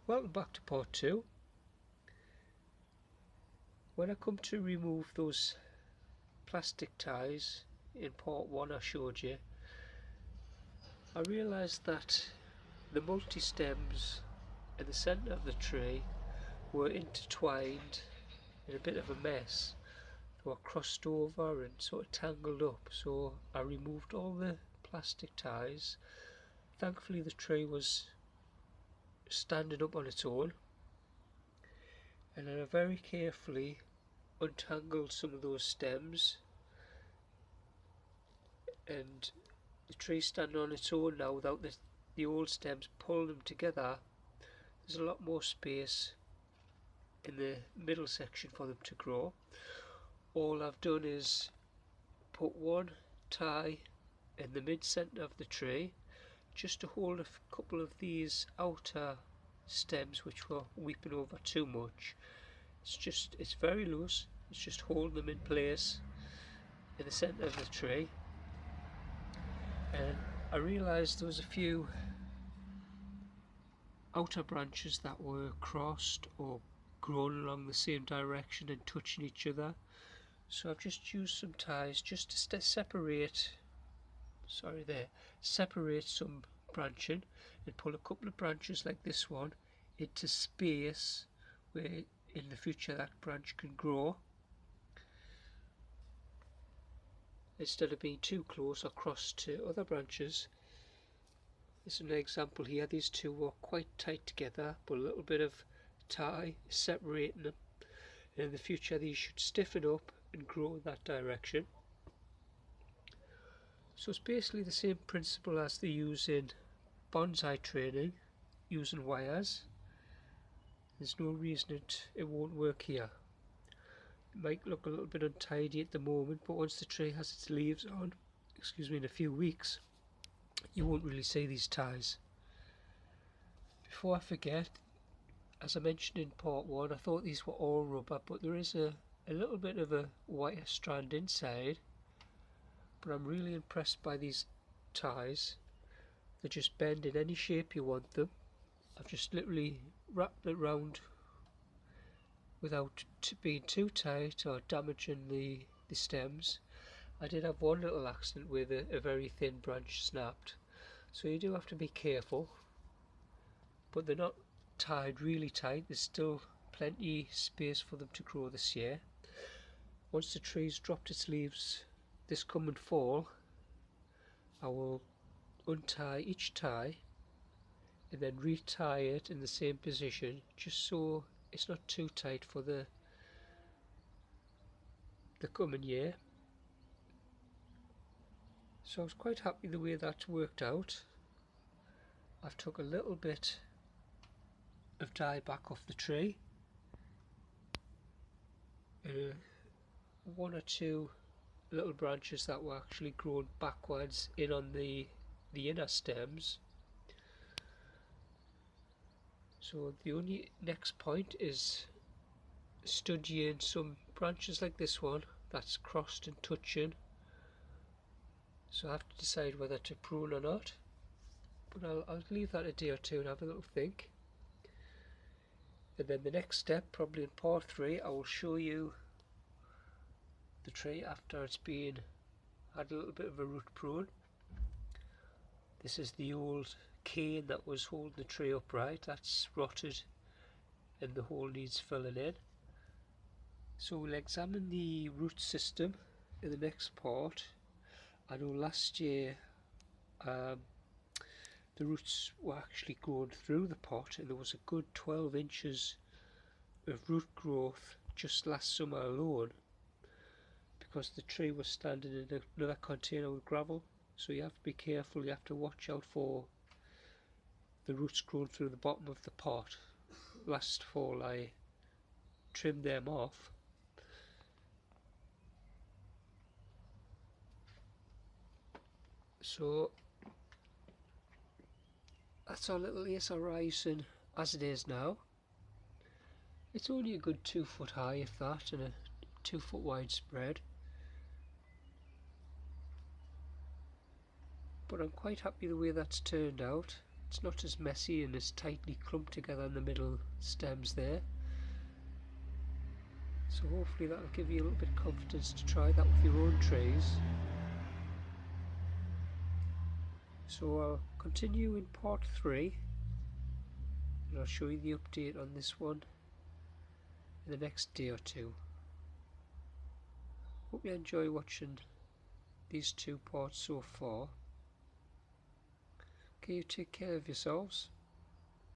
Welcome back to part 2. When I come to remove those plastic ties in part 1 I showed you, I realised that the multi-stems in the centre of the tree were intertwined in a bit of a mess. They were crossed over and sort of tangled up, so I removed all the plastic ties. Thankfully the tree was standing up on its own, and then I very carefully untangled some of those stems, and the tree standing on its own now without the old stems pulling them together. There's a lot more space in the middle section for them to grow. All I've done is put one tie in the mid-centre of the tree just to hold a couple of these outer stems which were weeping over too much. It's very loose, it's just holding them in place in the centre of the tree. And I realised there was a few outer branches that were crossed or grown along the same direction and touching each other, so I've just used some ties just to separate some branching, and pull a couple of branches like this one into space where in the future that branch can grow, instead of being too close or cross to other branches. This is an example here. These two were quite tight together, but a little bit of tie is separating them, and in the future these should stiffen up and grow in that direction. So it's basically the same principle as they use in bonsai training, using wires. There's no reason it won't work here. It might look a little bit untidy at the moment, but once the tree has its leaves on, in a few weeks, you won't really see these ties. Before I forget, as I mentioned in part 1, I thought these were all rubber, but there is a little bit of a wire strand inside. But I'm really impressed by these ties. They just bend in any shape you want them. I've just literally wrapped it round without being too tight or damaging the stems. I did have one little accident where a very thin branch snapped, so you do have to be careful, but they're not tied really tight. There's still plenty space for them to grow this year. Once the tree's dropped its leaves this coming fall, I will untie each tie and then retie it in the same position, just so it's not too tight for the coming year. So I was quite happy the way that worked out. I've took a little bit of dye back off the tree, one or two little branches that were actually grown backwards in on the inner stems. So the only next point is studying some branches like this one that's crossed and touching, so I have to decide whether to prune or not, but I'll leave that a day or two and have a little think. And then the next step, probably in part 3, I will show you the tree after it's had a little bit of a root prune. This is the old cane that was holding the tree upright. That's rotted and the hole needs filling in. So we'll examine the root system in the next part. I know last year the roots were actually growing through the pot, and there was a good 12 inches of root growth just last summer alone, because the tree was standing in another container with gravel. So you have to be careful, you have to watch out for the roots growing through the bottom of the pot. Last fall I trimmed them off. So that's our little Acer rising as it is now. It's only a good 2 foot high, if that, and a 2 foot wide spread. But I'm quite happy the way that's turned out. it's not as messy and as tightly clumped together in the middle stems there. So hopefully that'll give you a little bit of confidence to try that with your own trees. So I'll continue in part 3 and I'll show you the update on this one in the next day or two. Hope you enjoy watching these 2 parts so far. Okay, you take care of yourselves.